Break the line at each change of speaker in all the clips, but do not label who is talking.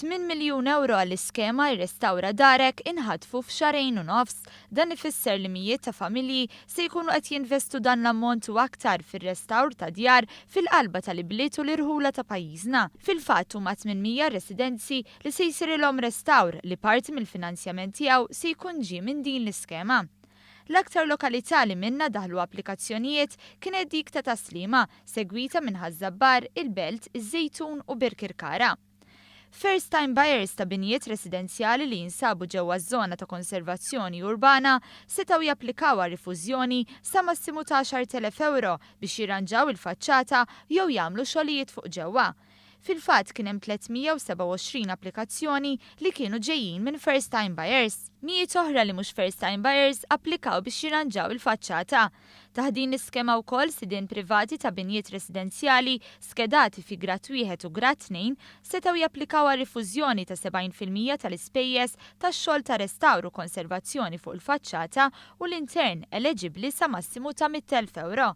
8 miljun euro għall-iskema Irrestawra Darek inħatfu f'2.5 xahar. Dan ifisser li mijiet ta' familji se jkunu qed jinvestu dan l-ammont u aktar fir-restawr ta' djar fil-qalba tal-ibliet u l-irħula ta' pajjiżna. Fil-fatt huma 800 residenzi li se jsirilhom restawr li parti mill-finanzjament tiegħu se jkun ġie minn din l-iskema. L-aktar lokalità li minna daħlu applikazzjonijiet kienet dik ta' Taslima, segwita minn Ħażabbar, Il-Belt, Iż-Żejtun u Birkirkara. First time buyers ta' binijiet residenzjali li jinsabu ġewwa ż-żona ta' konservazzjoni urbana setgħu japplikaw għal rifużjoni sa massimu ta' 10,000 euro biex jirranġaw il-faċċata jew jagħmlu xogħlijiet fuq ġewwa. Fil-fatt kien hemm 327 applikazzjoni li kienu ġejjin minn first time buyers. Mijiet oħra li mhux first time buyers applikaw biex jirranġaw il-faċċata. Taħt din l-iskema wkoll sidien privati ta' binjiet residenzjali skedati fi Grat 1 u Grat 2 setgħu japplikaw għal rifużjoni ta' 70% tal-ispejjeż tax-xogħol ta' restawru konservazzjoni fuq il-faċċata u l-intern eleġibbli sa massimu ta' 100,000 euro.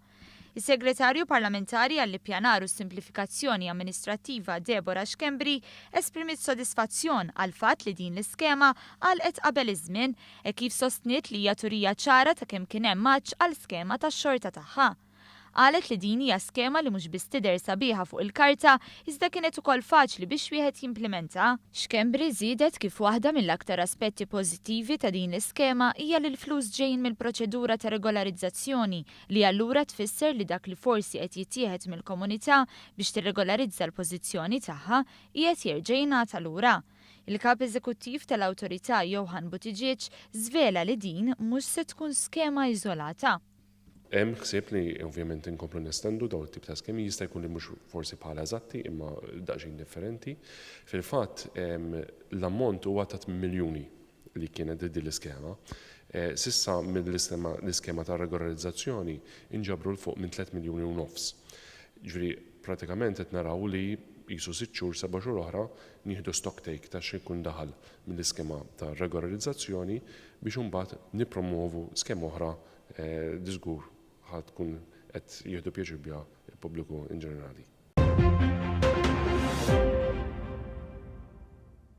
Is-Segretarju Parlamentari għall-Ippjanar u Simplifikazzjoni Amministrattiva Deborah Xkembri esprimiet sodisfazzjon għal fatt li din l-iskema għalqet qabel iż-żmien e kif sostniet li hija turija ċara ta' kemm kien hemm maċċ għall skema tax-xorta tagħha. Qalet li din hija skema li mhux biss tidher sabiħa fuq il-karta iżda kienet ukoll faċli biex wieħed jimplementa. Xkembri żiedet kif waħda mill-aktar aspetti pożittivi ta' din l-iskema hija li l-flus ġejjin mill-proċedura ta' regolarizzazzjoni li allura tfisser li dak li forsi qed jittieħed mill-komunità biex tirregolarizza l-pożizzjoni tagħha qiegħed jerġa' jingħata lura. Il-kap eżekuttiv tal-awtorità Johan Buttigieg żvela li din mhux se tkun skema iżolata.
Hemm ħsieb li ovvjament inkomplu nestendu dawn it-tip ta' skemi jista' jkun li mhux forsi bħala eżatti imma daqsxejn differenti. Fil-fatt l-ammont huwa ta' 8 miljuni li kienet din l-iskema. Sissa mill-iskema ta' regolarizzazzjoni inġabru l fuq minn 3 miljuni u nofs. Ġifieri pratikament qed naraw li qisu 6 xhur 7 xhur oħra nieħdu stock take ta' x'ikun daħal mill-iskema ta' regolarizzazzjoni biex imbagħad nippromovu skema oħra żgur ħadd tkun qed jieħdu pjaċir biha il-pubbliku in ġenerali.